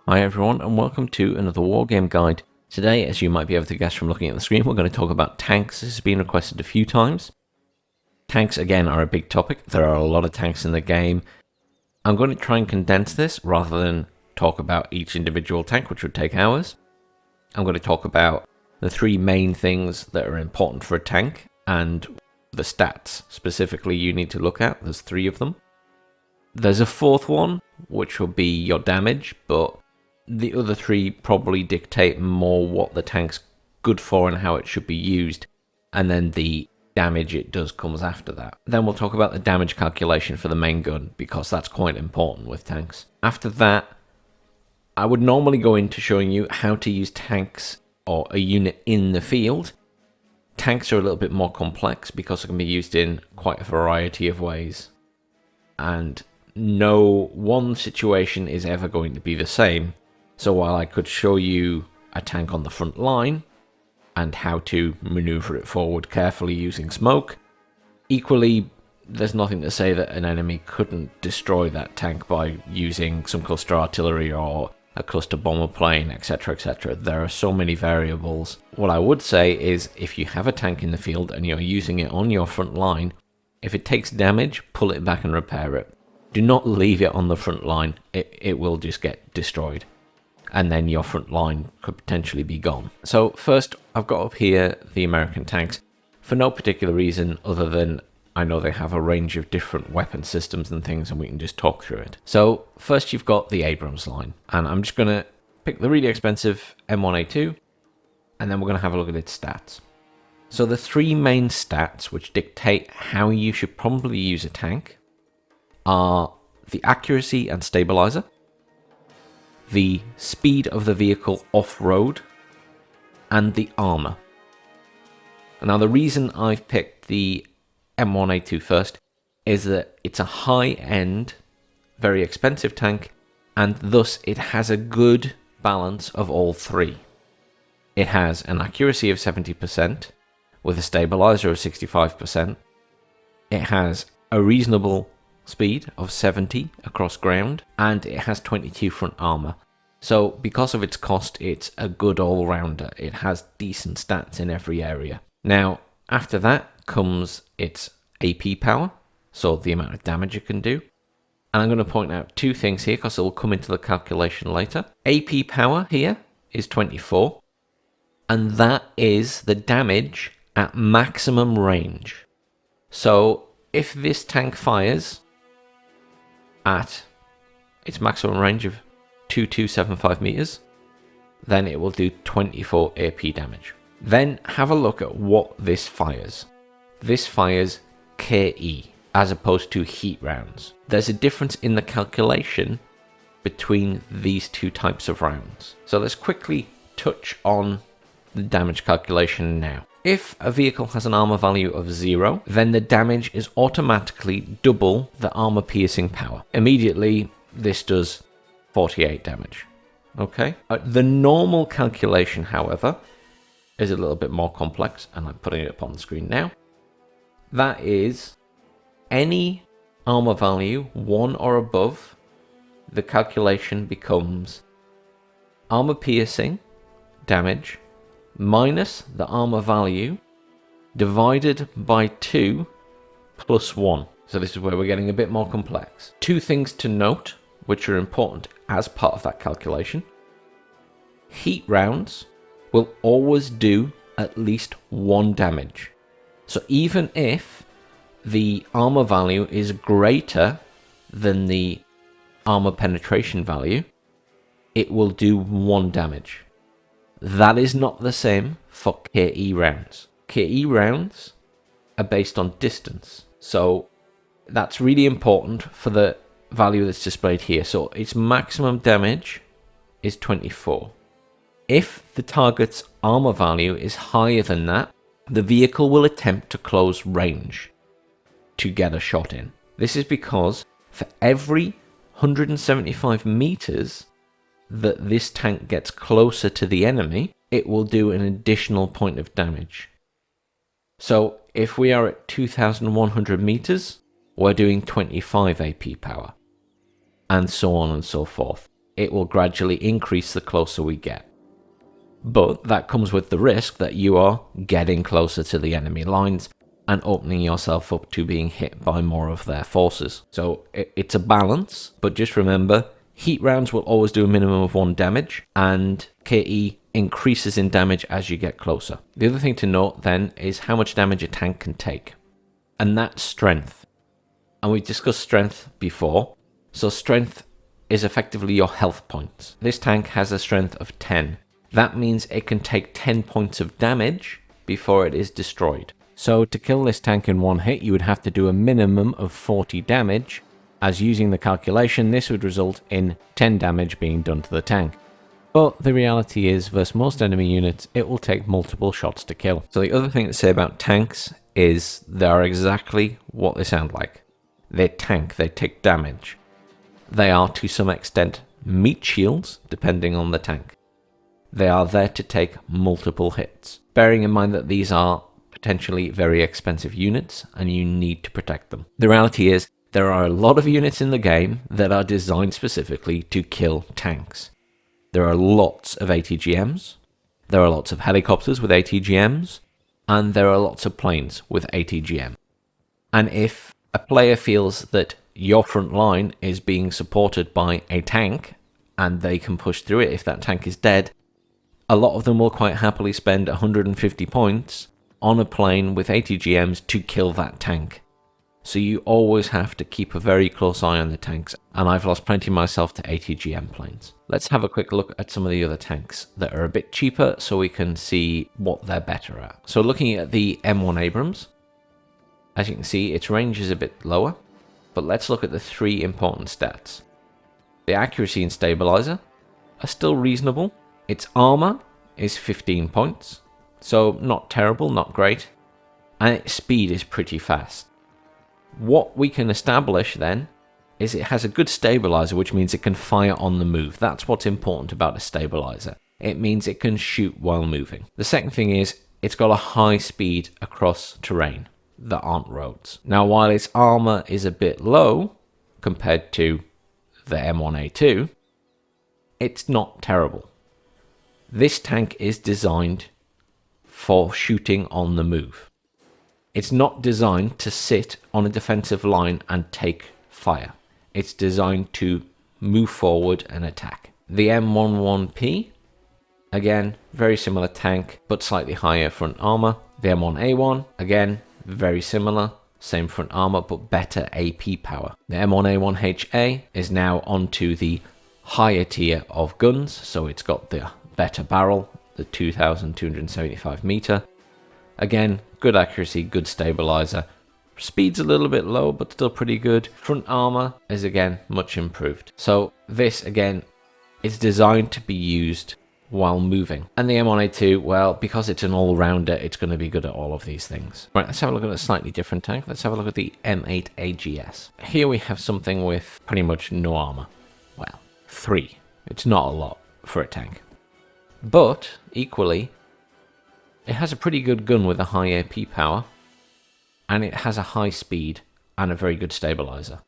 Hi everyone, and welcome to another Wargame guide. Today, as you might be able to guess from looking at the screen, we're going to talk about tanks. This has been requested a few times. Tanks, again, are a big topic. There are a lot of tanks in the game. I'm going to try and condense this rather than talk about each individual tank, which would take hours. I'm going to talk about the three main things that are important for a tank and the stats specifically you need to look at. There's three of them. There's a fourth one, which will be your damage, but the other three probably dictate more what the tank's good for and how it should be used, and then the damage it does comes after that. Then we'll talk about the damage calculation for the main gun, because that's quite important with tanks. After that, I would normally go into showing you how to use tanks or a unit in the field. Tanks are a little bit more complex because they can be used in quite a variety of ways, and no one situation is ever going to be the same. So while I could show you a tank on the front line and how to maneuver it forward carefully using smoke, equally there's nothing to say that an enemy couldn't destroy that tank by using some cluster artillery or a cluster bomber plane, etc, etc. There are so many variables. What I would say is, if you have a tank in the field and you're using it on your front line, if it takes damage, pull it back and repair it. Do not leave it on the front line. It will just get destroyed, and then your front line could potentially be gone. So first, I've got up here the American tanks for no particular reason other than I know they have a range of different weapon systems and things, and we can just talk through it. So first you've got the Abrams line, and I'm just going to pick the really expensive M1A2, and then we're going to have a look at its stats. So the three main stats which dictate how you should probably use a tank are the accuracy and stabilizer, the speed of the vehicle off-road, and the armor. Now the reason I've picked the M1A2 first is that it's a high-end, very expensive tank, and thus it has a good balance of all three. It has an accuracy of 70% with a stabilizer of 65%. It has a reasonable speed of 70 across ground, and it has 22 front armor. So because of its cost, it's a good all-rounder. It has decent stats in every area. Now, after that comes its AP power, so the amount of damage it can do. And I'm going to point out two things here because it will come into the calculation later. AP power here is 24, and that is the damage at maximum range. So if this tank fires at its maximum range of 2275 meters, then it will do 24 AP damage. Then have a look at what this fires. This fires KE as opposed to heat rounds. There's a difference in the calculation between these two types of rounds. So let's quickly touch on the damage calculation now. If a vehicle has an armor value of 0, then the damage is automatically double the armor piercing power. Immediately, this does 48 damage. Okay? The normal calculation, however, is a little bit more complex, and I'm putting it up on the screen now. That is, any armor value 1 or above, the calculation becomes armor piercing damage minus the armor value divided by 2 plus 1. So this is where we're getting a bit more complex. Two things to note, which are important as part of that calculation. Heat rounds will always do at least 1 damage. So even if the armor value is greater than the armor penetration value, it will do 1 damage. That is not the same for KE rounds. KE rounds are based on distance. So that's really important for the value that's displayed here. So its maximum damage is 24. If the target's armor value is higher than that, the vehicle will attempt to close range to get a shot in. This is because for every 175 meters that this tank gets closer to the enemy, it will do an additional point of damage. So if we are at 2,100 meters, we're doing 25 AP power, and so on and so forth. it will gradually increase the closer we get. But that comes with the risk that you are getting closer to the enemy lines and opening yourself up to being hit by more of their forces. So it's a balance, but just remember, heat rounds will always do a minimum of 1 damage, and KE increases in damage as you get closer. The other thing to note then is how much damage a tank can take, and that's strength. And we discussed strength before, so strength is effectively your health points. This tank has a strength of 10. That means it can take 10 points of damage before it is destroyed. So to kill this tank in one hit, you would have to do a minimum of 40 damage, as using the calculation, this would result in 10 damage being done to the tank. But the reality is, versus most enemy units, it will take multiple shots to kill. So the other thing to say about tanks is they are exactly what they sound like. They tank, they take damage. They are, to some extent, meat shields, depending on the tank. They are there to take multiple hits, bearing in mind that these are potentially very expensive units and you need to protect them. The reality is, there are a lot of units in the game that are designed specifically to kill tanks. There are lots of ATGMs, there are lots of helicopters with ATGMs, and there are lots of planes with ATGM. And if a player feels that your front line is being supported by a tank, and they can push through it if that tank is dead, a lot of them will quite happily spend 150 points on a plane with ATGMs to kill that tank. So you always have to keep a very close eye on the tanks, and I've lost plenty myself to ATGM planes. Let's have a quick look at some of the other tanks that are a bit cheaper so we can see what they're better at. So looking at the M1 Abrams, as you can see, its range is a bit lower, but let's look at the 3 important stats. The accuracy and stabilizer are still reasonable. Its armor is 15 points, so not terrible, not great, and its speed is pretty fast. What we can establish then is it has a good stabilizer, which means it can fire on the move. That's what's important about a stabilizer. It means it can shoot while moving. The second thing is it's got a high speed across terrain that aren't roads. Now, while its armor is a bit low compared to the M1A2, it's not terrible. This tank is designed for shooting on the move. It's not designed to sit on a defensive line and take fire. It's designed to move forward and attack. The M11P, again, very similar tank, but slightly higher front armor. The M1A1, again, very similar, same front armor, but better AP power. The M1A1HA is now onto the higher tier of guns, so it's got the better barrel, the 2,275 meter. Again, good accuracy, good stabilizer. Speed's a little bit low, but still pretty good. Front armor is again much improved. So this again is designed to be used while moving. And the M1A2, well, because it's an all-rounder, it's going to be good at all of these things. Right, let's have a look at a slightly different tank. Let's have a look at the M8AGS. Here we have something with pretty much no armor. Well, 3. It's not a lot for a tank. But, equally, it has a pretty good gun with a high AP power, and it has a high speed and a very good stabilizer.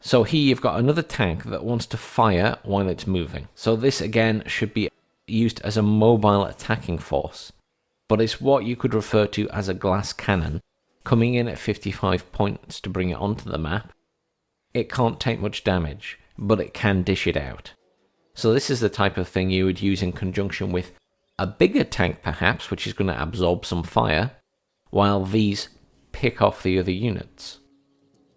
So here you've got another tank that wants to fire while it's moving. So this again should be used as a mobile attacking force, but it's what you could refer to as a glass cannon, coming in at 55 points to bring it onto the map. It can't take much damage, but it can dish it out. So this is the type of thing you would use in conjunction with a bigger tank perhaps, which is going to absorb some fire, while these pick off the other units.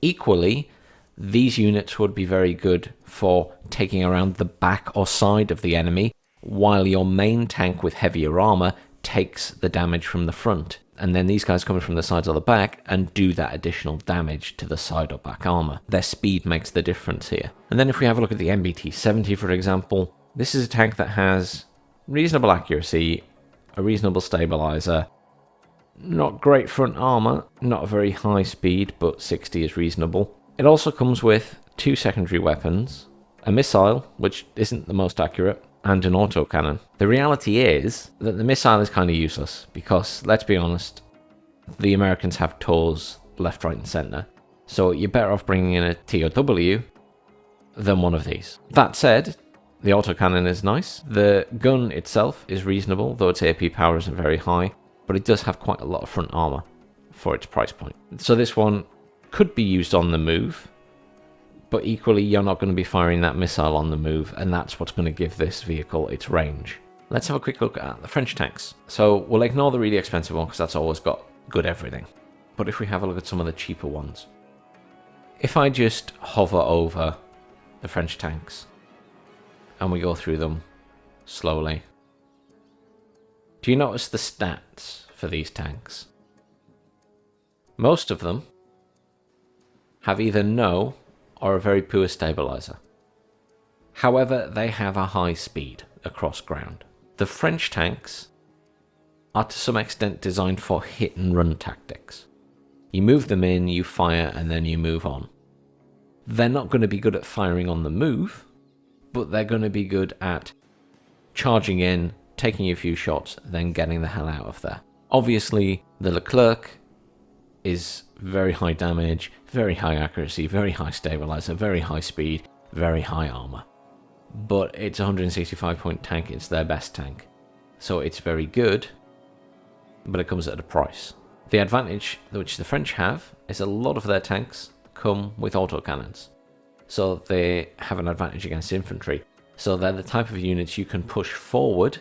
Equally, these units would be very good for taking around the back or side of the enemy, while your main tank with heavier armor takes the damage from the front. And then these guys come from the sides or the back and do that additional damage to the side or back armor. Their speed makes the difference here. And then if we have a look at the MBT-70, for example, this is a tank that has reasonable accuracy, a reasonable stabilizer, not great front armor, not a very high speed, but 60 is reasonable. It also comes with 2 secondary weapons, a missile, which isn't the most accurate, and an autocannon. The reality is that the missile is kind of useless, because, let's be honest, the Americans have TOWs left, right, and center. So you're better off bringing in a TOW, than one of these. That said, the autocannon is nice. The gun itself is reasonable, though its AP power isn't very high, but it does have quite a lot of front armor for its price point. So this one could be used on the move, but equally you're not going to be firing that missile on the move, and that's what's going to give this vehicle its range. Let's have a quick look at the French tanks. So we'll ignore the really expensive one because that's always got good everything. But if we have a look at some of the cheaper ones, if I just hover over the French tanks and we go through them slowly, do you notice the stats for these tanks? Most of them have either no or a very poor stabilizer. However, they have a high speed across ground. The French tanks are to some extent designed for hit and run tactics. You move them in, you fire, and then you move on. They're not going to be good at firing on the move, but they're going to be good at charging in, taking a few shots, then getting the hell out of there. Obviously, the Leclerc is very high damage, very high accuracy, very high stabilizer, very high speed, very high armor. But it's a 165 point tank, it's their best tank. So it's very good, but it comes at a price. The advantage which the French have is a lot of their tanks come with autocannons. So they have an advantage against infantry. So they're the type of units you can push forward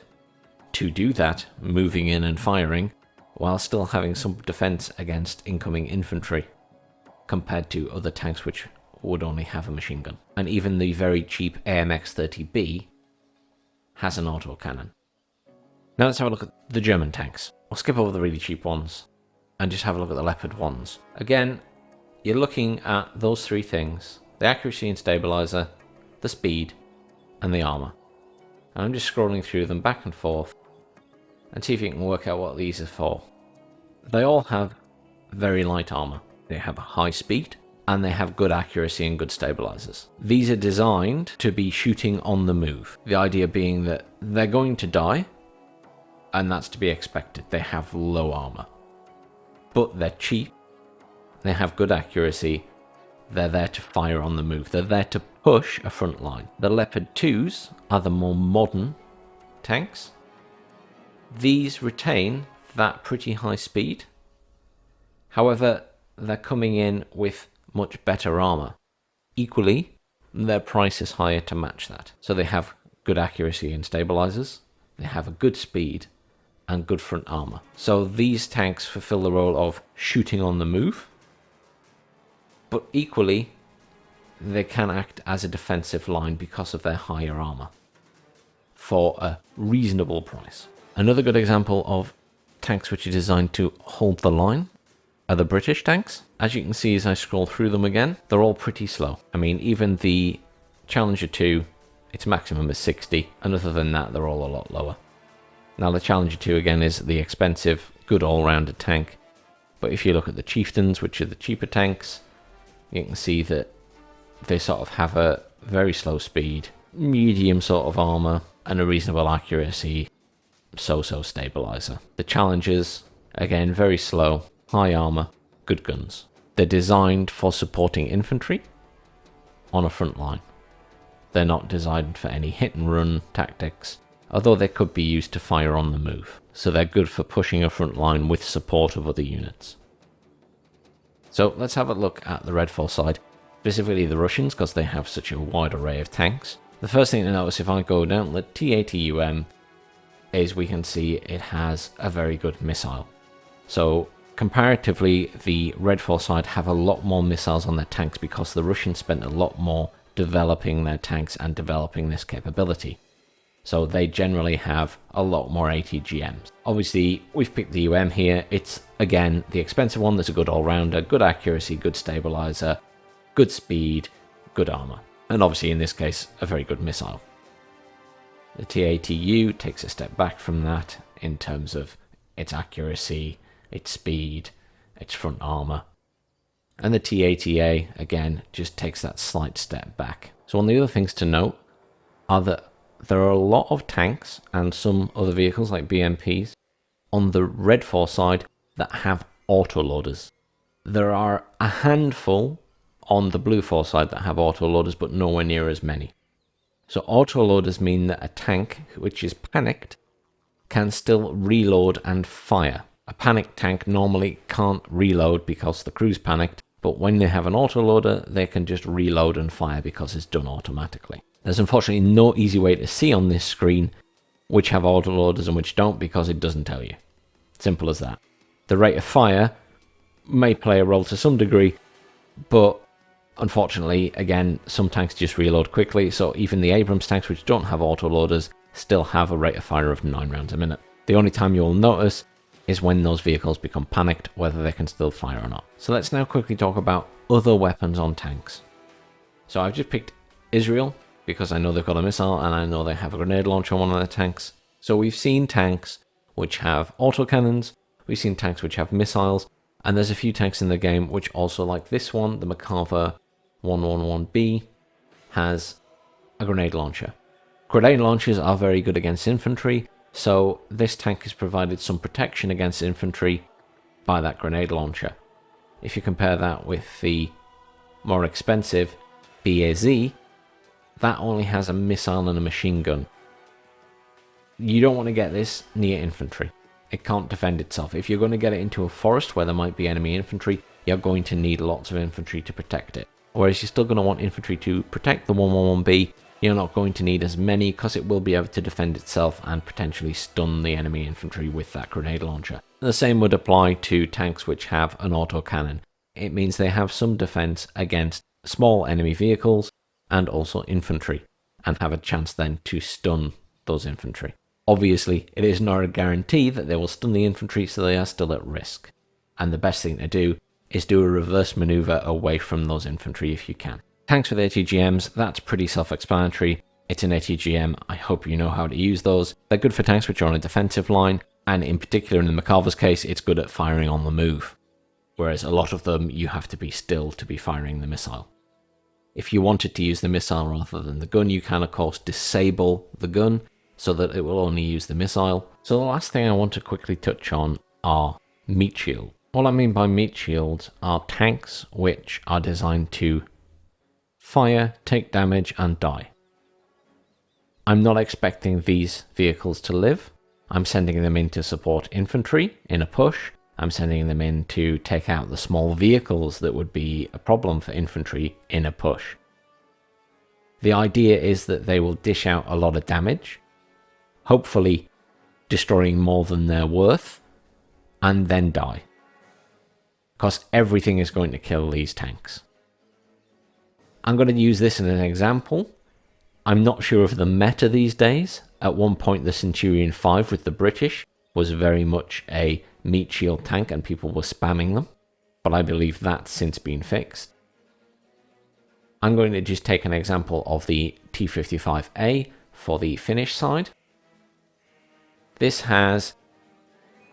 to do that, moving in and firing, while still having some defense against incoming infantry, compared to other tanks which would only have a machine gun. And even the very cheap AMX-30B has an autocannon. Now let's have a look at the German tanks. I'll skip over the really cheap ones and just have a look at the Leopard ones. Again, you're looking at those three things: the accuracy and stabilizer, the speed, and the armor. And I'm just scrolling through them back and forth and see if you can work out what these are for. They all have very light armor. They have a high speed, and they have good accuracy and good stabilizers. These are designed to be shooting on the move. The idea being that they're going to die, and that's to be expected. They have low armor, but they're cheap, they have good accuracy, they're there to fire on the move, they're there to push a front line. The Leopard 2s are the more modern tanks. These retain that pretty high speed, however, they're coming in with much better armor. Equally, their price is higher to match that. So they have good accuracy and stabilizers, they have a good speed, and good front armor. So these tanks fulfill the role of shooting on the move, but equally they can act as a defensive line because of their higher armor for a reasonable price. Another good example of tanks which are designed to hold the line are the British tanks. As you can see as I scroll through them again, they're all pretty slow. I mean, even the Challenger 2, its maximum is 60, and other than that they're all a lot lower. Now the Challenger 2 again is the expensive, good all-rounded tank, but if you look at the Chieftains, which are the cheaper tanks, you can see that they sort of have a very slow speed, medium sort of armor, and a reasonable accuracy, so-so stabilizer. The Challengers, again, very slow, high armor, good guns. They're designed for supporting infantry on a front line. They're not designed for any hit and run tactics, although they could be used to fire on the move. So they're good for pushing a front line with support of other units. So let's have a look at the Redfall side, specifically the Russians, because they have such a wide array of tanks. The first thing to notice if I go down the T80UM is we can see it has a very good missile. So comparatively, the Redfall side have a lot more missiles on their tanks because the Russians spent a lot more developing their tanks and developing this capability. So they generally have a lot more ATGMs. Obviously, we've picked the UM here. It's, again, the expensive one that's a good all-rounder, good accuracy, good stabilizer, good speed, good armor. And obviously, in this case, a very good missile. The T80U takes a step back from that in terms of its accuracy, its speed, its front armor. And the T80A, again, just takes that slight step back. So one of the other things to note are that there are a lot of tanks and some other vehicles like BMPs on the Redfall side that have autoloaders. There are a handful on the blue force side that have autoloaders, but nowhere near as many. So autoloaders mean that a tank which is panicked can still reload and fire. A panicked tank normally can't reload because the crew's panicked, but when they have an autoloader, they can just reload and fire because it's done automatically. There's unfortunately no easy way to see on this screen which have autoloaders and which don't, because it doesn't tell you. Simple as that. The rate of fire may play a role to some degree, but unfortunately, again, some tanks just reload quickly, so even the Abrams tanks which don't have autoloaders still have a rate of fire of 9 rounds a minute. The only time you'll notice is when those vehicles become panicked, whether they can still fire or not. So let's now quickly talk about other weapons on tanks. So I've just picked Israel, because I know they've got a missile and I know they have a grenade launcher on one of their tanks. So we've seen tanks which have autocannons, we've seen tanks which have missiles, and there's a few tanks in the game which also, like this one, the Macarthur 111B, has a grenade launcher. Grenade launchers are very good against infantry, so this tank has provided some protection against infantry by that grenade launcher. If you compare that with the more expensive BAZ, that only has a missile and a machine gun. You don't want to get this near infantry. It can't defend itself. If you're going to get it into a forest where there might be enemy infantry, you're going to need lots of infantry to protect it. Whereas you're still going to want infantry to protect the 111B, you're not going to need as many because it will be able to defend itself and potentially stun the enemy infantry with that grenade launcher. The same would apply to tanks which have an autocannon. It means they have some defense against small enemy vehicles and also infantry, and have a chance then to stun those infantry. Obviously, it is not a guarantee that they will stun the infantry, so they are still at risk. And the best thing to do is do a reverse maneuver away from those infantry if you can. Tanks with ATGMs, that's pretty self-explanatory. It's an ATGM, I hope you know how to use those. They're good for tanks which are on a defensive line, and in particular in the Macarthur's case, it's good at firing on the move. Whereas a lot of them, you have to be still to be firing the missile. If you wanted to use the missile rather than the gun, you can of course disable the gun so that it will only use the missile. So the last thing I want to quickly touch on are meat shields. What I mean by meat shields are tanks which are designed to fire, take damage and die. I'm not expecting these vehicles to live. I'm sending them in to support infantry in a push. I'm sending them in to take out the small vehicles that would be a problem for infantry in a push. The idea is that they will dish out a lot of damage, hopefully destroying more than they're worth, and then die. Because everything is going to kill these tanks. I'm going to use this as an example. I'm not sure of the meta these days. At one point the Centurion 5 with the British was very much a meat shield tank and people were spamming them, but I believe that's since been fixed. I'm going to just take an example of the T55A for the Finnish side. This has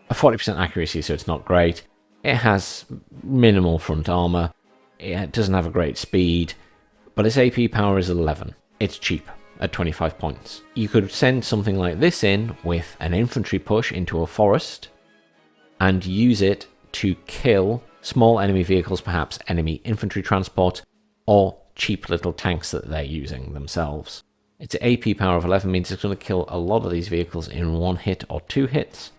a 40% accuracy, so it's not great. It has minimal front armor. It doesn't have a great speed, but its AP power is 11. It's cheap at 25 points. You could send something like this in with an infantry push into a forest and use it to kill small enemy vehicles, perhaps enemy infantry transport, or cheap little tanks that they're using themselves. Its AP power of 11 means it's going to kill a lot of these vehicles in 1 hit or 2 hits.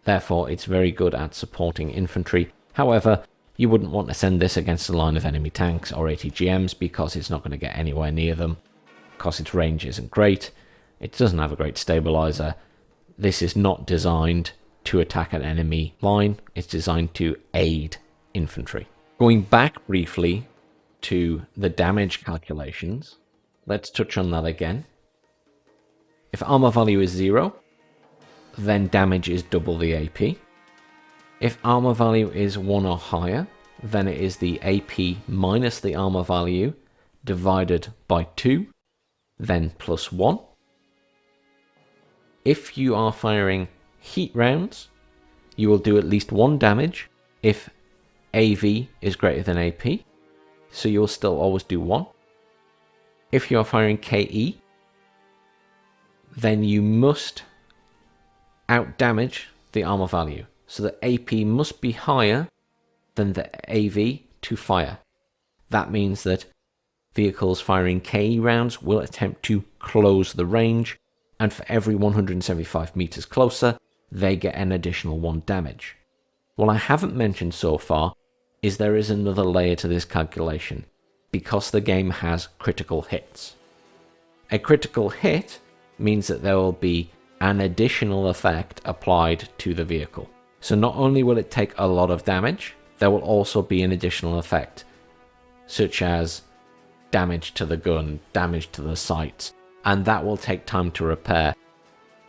Therefore, it's very good at supporting infantry. However, you wouldn't want to send this against a line of enemy tanks or ATGMs because it's not going to get anywhere near them, because its range isn't great. It doesn't have a great stabilizer. This is not designed to attack an enemy line. It's designed to aid infantry. Going back briefly to the damage calculations, let's touch on that again. If armor value is 0, then damage is double the AP. If armor value is 1 or higher, then it is the AP minus the armor value divided by 2, then plus 1. If you are firing heat rounds, you will do at least 1 damage if AV is greater than AP, so you'll still always do 1. If you are firing KE, then you must outdamage the armor value, so the AP must be higher than the AV to fire. That means that vehicles firing KE rounds will attempt to close the range, and for every 175 meters closer, they get an additional 1 damage. What I haven't mentioned so far is there is another layer to this calculation, because the game has critical hits. A critical hit means that there will be an additional effect applied to the vehicle. So not only will it take a lot of damage, there will also be an additional effect, such as damage to the gun, damage to the sights, and that will take time to repair.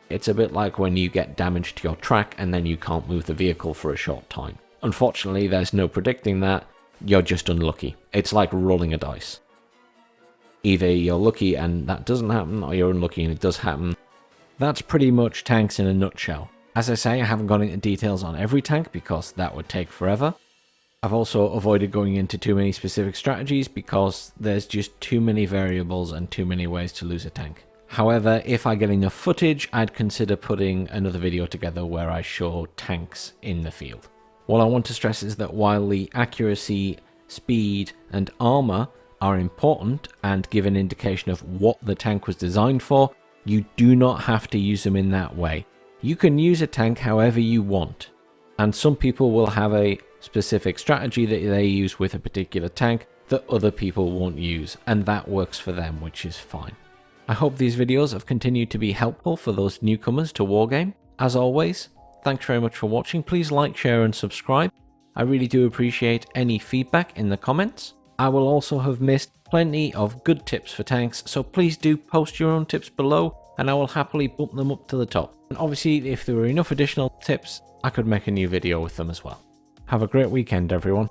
It's a bit like when you get damage to your track and then you can't move the vehicle for a short time. Unfortunately, there's no predicting that, you're just unlucky. It's like rolling a dice. Either you're lucky and that doesn't happen, or you're unlucky and it does happen. That's pretty much tanks in a nutshell. As I say, I haven't gone into details on every tank because that would take forever. I've also avoided going into too many specific strategies because there's just too many variables and too many ways to lose a tank. However, if I get enough footage, I'd consider putting another video together where I show tanks in the field. What I want to stress is that while the accuracy, speed, and armor are important and give an indication of what the tank was designed for, you do not have to use them in that way. You can use a tank however you want, and some people will have a specific strategy that they use with a particular tank that other people won't use, and that works for them, which is fine. I hope these videos have continued to be helpful for those newcomers to Wargame. As always, thanks very much for watching. Please like, share, and subscribe. I really do appreciate any feedback in the comments. I will also have missed plenty of good tips for tanks, so please do post your own tips below, and I will happily bump them up to the top. And obviously, if there were enough additional tips, I could make a new video with them as well. Have a great weekend, everyone.